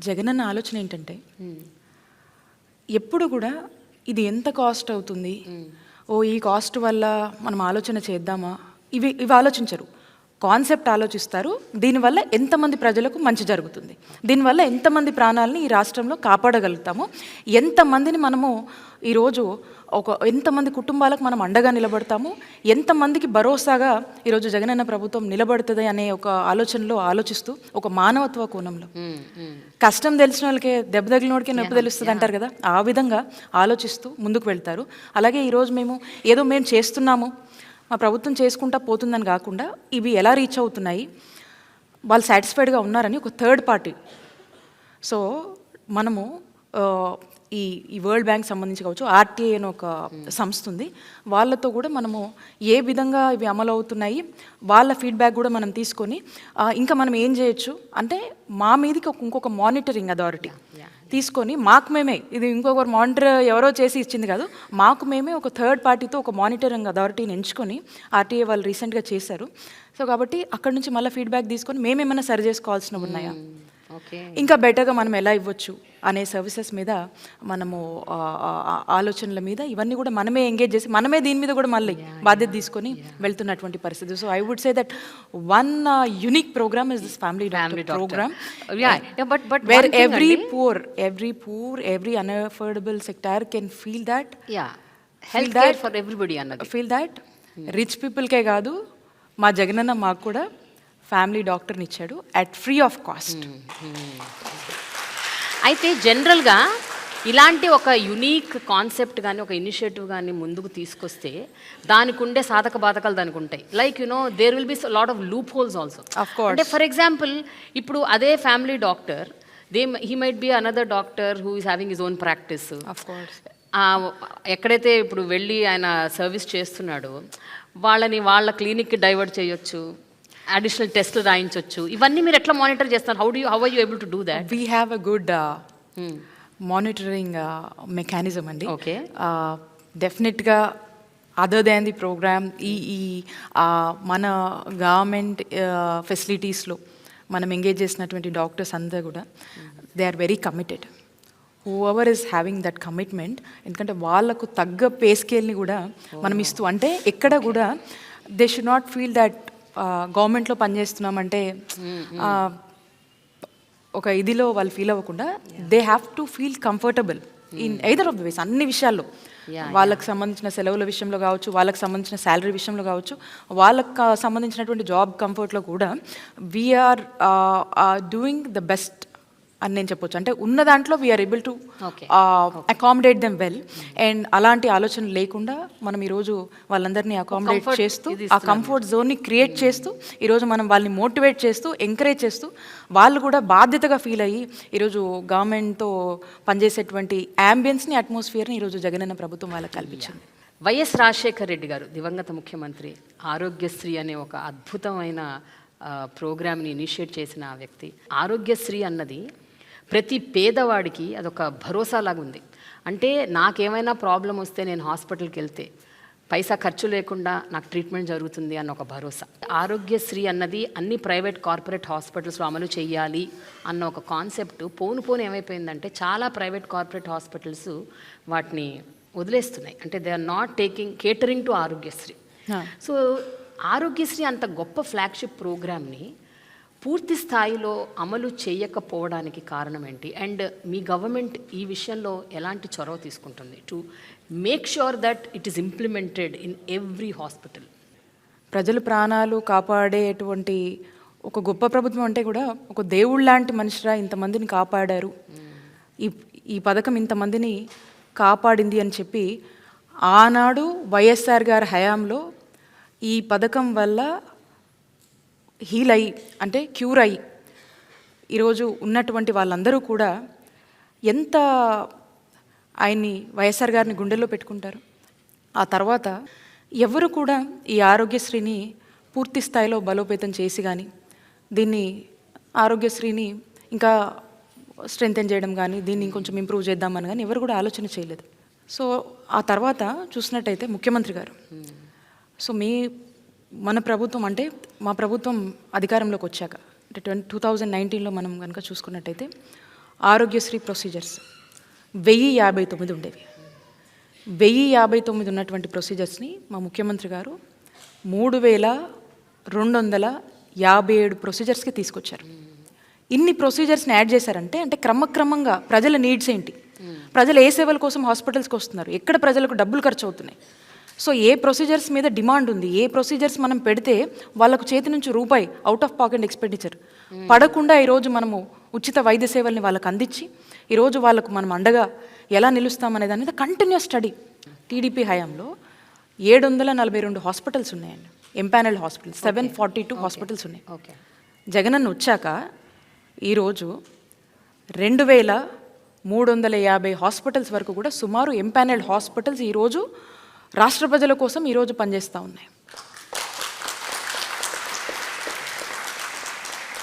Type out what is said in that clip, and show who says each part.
Speaker 1: జగనన్న ఆలోచన ఏంటంటే ఎప్పుడు కూడా ఇది ఎంత కాస్ట్ అవుతుంది, ఈ కాస్ట్ వల్ల మనం ఆలోచన చేద్దామా, ఇవి ఆలోచించరు. కాన్సెప్ట్ ఆలోచిస్తారు. దీనివల్ల ఎంతమంది ప్రజలకు మంచి జరుగుతుంది, దీనివల్ల ఎంతమంది ప్రాణాలని ఈ రాష్ట్రంలో కాపాడగలుగుతాము, ఎంతమందిని మనము ఈరోజు ఎంతమంది కుటుంబాలకు మనం అండగా నిలబడతాము, ఎంతమందికి భరోసాగా ఈరోజు జగనన్న ప్రభుత్వం నిలబడుతుంది అనే ఒక ఆలోచనలో ఆలోచిస్తూ, ఒక మానవత్వ కోణంలో కష్టం తెలిసిన వాళ్ళకే దెబ్బ తగిలినోడికే నొప్పి తెలుస్తుంది అంటారు కదా, ఆ విధంగా ఆలోచిస్తూ ముందుకు వెళ్తారు. అలాగే ఈరోజు మేము చేస్తున్నాము, మా ప్రభుత్వం చేసుకుంటా పోతుందని కాకుండా ఇవి ఎలా రీచ్ అవుతున్నాయి, వాళ్ళు సాటిస్ఫైడ్గా ఉన్నారని ఒక థర్డ్ పార్టీ. సో మనము ఈ వరల్డ్ బ్యాంక్ సంబంధించి కావచ్చు, ఆర్టీఐ అని ఒక సంస్థ ఉంది, వాళ్ళతో కూడా మనము ఏ విధంగా ఇవి అమలు అవుతున్నాయి వాళ్ళ ఫీడ్బ్యాక్ కూడా మనం తీసుకొని ఇంకా మనం ఏం చేయొచ్చు అంటే మా మీదకి ఇంకొక మానిటరింగ్ అథారిటీ తీసుకొని మాకు మేమే, ఇది ఇంకొకరు మానిటర్ ఎవరో చేసి ఇచ్చింది కాదు, మాకు మేమే ఒక థర్డ్ పార్టీతో ఒక మానిటరింగ్ అథారిటీని ఎంచుకొని ఆర్టీఐ వాళ్ళు రీసెంట్గా చేశారు. సో కాబట్టి అక్కడ నుంచి మళ్ళీ ఫీడ్బ్యాక్ తీసుకొని మేమేమైనా సరి చేసుకోవాల్సినవి ఉన్నాయా, ఇంకా బెటర్గా మనం ఎలా ఇవ్వచ్చు అనే సర్వీసెస్ మీద మనము ఆలోచనల మీద ఇవన్నీ కూడా మనమే ఎంగేజ్ చేసి మనమే దీని మీద కూడా మళ్ళీ బాధ్యత తీసుకొని వెళ్తున్నటువంటి పరిస్థితి. So I would say that one unique program is this family program, where every poor, every unaffordable sector can feel that
Speaker 2: healthcare for everybody అన్నది,
Speaker 1: feel that రిచ్ పీపుల్కే కాదు, మా జగనన్న మాకు కూడా ఫ్యామిలీ డాక్టర్ని ఇచ్చాడు అట్ ఫ్రీ ఆఫ్ కాస్ట్.
Speaker 2: అయితే జనరల్గా ఇలాంటి ఒక యునీక్ కాన్సెప్ట్ కానీ ఒక ఇనిషియేటివ్ కానీ ముందుకు తీసుకొస్తే దానికి ఉండే సాధక బాధకాలు దానికి ఉంటాయి. Like there will be lot of loopholes also. అంటే ఫర్ ఎగ్జాంపుల్ ఇప్పుడు అదే family doctor he might be another doctor who is having his own practice. ఎక్కడైతే ఇప్పుడు వెళ్ళి ఆయన సర్వీస్ చేస్తున్నాడో వాళ్ళ క్లినిక్కి డైవర్ట్ చేయొచ్చు, అడిషనల్ టెస్ట్లు రాయించవచ్చు. ఇవన్నీ మీరు ఎట్లా మానిటర్ చేస్తారు? How are you able to do that?
Speaker 1: We have a good monitoring mechanism అండి.
Speaker 2: ఓకే,
Speaker 1: డెఫినెట్గా అదర్ దాన్ ది ప్రోగ్రామ్ ఈ మన గవర్నమెంట్ ఫెసిలిటీస్లో మనం ఎంగేజ్ చేసినటువంటి డాక్టర్స్ అందరూ కూడా they are very committed. Whoever is having that commitment, ఎందుకంటే వాళ్ళకు తగ్గ పే స్కేల్ని కూడా మనం ఇస్తూ, అంటే ఎక్కడ కూడా they should not feel that గవర్నమెంట్లో పనిచేస్తున్నామంటే ఒక ఇదిలో వాళ్ళు ఫీల్ అవ్వకుండా they have to feel comfortable in either of the ways. అన్ని విషయాల్లో వాళ్ళకి సంబంధించిన సెలవుల విషయంలో కావచ్చు, వాళ్ళకి సంబంధించిన శాలరీ విషయంలో కావచ్చు, వాళ్ళకి సంబంధించినటువంటి జాబ్ కంఫర్ట్లో కూడా వీఆర్ డూయింగ్ ద బెస్ట్ అని నేను చెప్పొచ్చు. అంటే ఉన్న దాంట్లో we are able to accommodate them well. And అలాంటి ఆలోచన లేకుండా మనం ఈరోజు వాళ్ళందరినీ అకామిడేట్ చేస్తూ ఆ కంఫర్ట్ జోన్ని క్రియేట్ చేస్తూ ఈరోజు మనం వాళ్ళని మోటివేట్ చేస్తూ ఎంకరేజ్ చేస్తూ వాళ్ళు కూడా బాధ్యతగా ఫీల్ అయ్యి ఈరోజు గవర్నమెంట్తో పనిచేసేటువంటి యాంబియన్స్ని, అట్మాస్ఫియర్ని ఈరోజు జగనన్న ప్రభుత్వం వాళ్ళకి కల్పించింది.
Speaker 2: వైఎస్ రాజశేఖర్ రెడ్డి గారు దివంగత ముఖ్యమంత్రి ఆరోగ్యశ్రీ అనే ఒక అద్భుతమైన ప్రోగ్రామ్ని ఇనిషియేట్ చేసిన ఆ వ్యక్తి. ఆరోగ్యశ్రీ అన్నది ప్రతి పేదవాడికి అదొక భరోసా లాగా ఉంది. అంటే నాకేమైనా ప్రాబ్లం వస్తే నేను హాస్పిటల్కి వెళ్తే పైసా ఖర్చు లేకుండా నాకు ట్రీట్మెంట్ జరుగుతుంది అన్న ఒక భరోసా. ఆరోగ్యశ్రీ అన్నది అన్ని ప్రైవేట్ కార్పొరేట్ హాస్పిటల్స్లో అమలు చేయాలి అన్న ఒక కాన్సెప్ట్ పోను ఏమైపోయిందంటే చాలా ప్రైవేట్ కార్పొరేట్ హాస్పిటల్స్ వాటిని వదిలేస్తున్నాయి. అంటే they are not catering to Aarogyasri. So Aarogyasri అంత గొప్ప ఫ్లాగ్షిప్ ప్రోగ్రామ్ని పూర్తి స్థాయిలో అమలు చేయకపోవడానికి కారణం ఏంటి? అండ్ మీ గవర్నమెంట్ ఈ విషయంలో ఎలాంటి చొరవ తీసుకుంటుంది to make sure that it is implemented in every hospital?
Speaker 1: ప్రజల ప్రాణాలు కాపాడేటువంటి ఒక గొప్ప ప్రభుత్వం అంటే కూడా ఒక దేవుళ్ళ లాంటి మనిషిరా ఇంతమందిని కాపాడారు, ఈ పథకం ఇంతమందిని కాపాడింది అని చెప్పి ఆనాడు వైఎస్ఆర్ గారి హయాంలో ఈ పథకం వల్ల హీల్ అయ్యి, అంటే క్యూర్ అయ్యి ఈరోజు ఉన్నటువంటి వాళ్ళందరూ కూడా ఎంత ఆయన్ని వైఎస్ఆర్ గారిని గుండెల్లో పెట్టుకుంటారు. ఆ తర్వాత ఎవరు కూడా ఈ ఆరోగ్యశ్రీని పూర్తి స్థాయిలో బలోపేతం చేసి కానీ దీన్ని ఆరోగ్యశ్రీని ఇంకా స్ట్రెంథెన్ చేయడం కానీ దీన్ని ఇంకొంచెం ఇంప్రూవ్ చేద్దామని కానీ ఎవరు కూడా ఆలోచన చేయలేదు. సో ఆ తర్వాత చూసినట్టయితే ముఖ్యమంత్రి గారు, సో మన ప్రభుత్వం అంటే మా ప్రభుత్వం అధికారంలోకి వచ్చాక అంటే 2019లో మనం కనుక చూసుకున్నట్టయితే ఆరోగ్యశ్రీ ప్రొసీజర్స్ 1059 ఉండేవి. 1059 ఉన్నటువంటి ప్రొసీజర్స్ని మా ముఖ్యమంత్రి గారు 3257 ప్రొసీజర్స్కి తీసుకొచ్చారు. ఇన్ని ప్రొసీజర్స్ని యాడ్ చేశారంటే అంటే క్రమక్రమంగా ప్రజల నీడ్స్ ఏంటి, ప్రజలు ఏ సేవల కోసం హాస్పిటల్స్కి వస్తున్నారు, ఎక్కడ ప్రజలకు డబ్బులు ఖర్చు అవుతున్నాయి, సో ఏ ప్రొసీజర్స్ మీద డిమాండ్ ఉంది, ఏ ప్రొసీజర్స్ మనం పెడితే వాళ్ళకు చేతి నుంచి రూపాయి అవుట్ ఆఫ్ పాకెట్ ఎక్స్పెండిచర్ పడకుండా ఈరోజు మనము ఉచిత వైద్య సేవల్ని వాళ్ళకి అందించి ఈరోజు వాళ్ళకు మనం అండగా ఎలా నిలుస్తామనే దాని మీద కంటిన్యూస్ స్టడీ. టీడీపీ హయాంలో 742 హాస్పిటల్స్ ఉన్నాయండి, ఎంపానల్డ్ హాస్పిటల్స్, 742 హాస్పిటల్స్ ఉన్నాయి.
Speaker 2: ఓకే.
Speaker 1: జగనన్న వచ్చాక ఈరోజు 2350 హాస్పిటల్స్ వరకు కూడా సుమారు ఎంపానల్డ్ హాస్పిటల్స్ ఈరోజు రాష్ట్ర ప్రజల కోసం ఈరోజు పనిచేస్తూ ఉన్నాయి.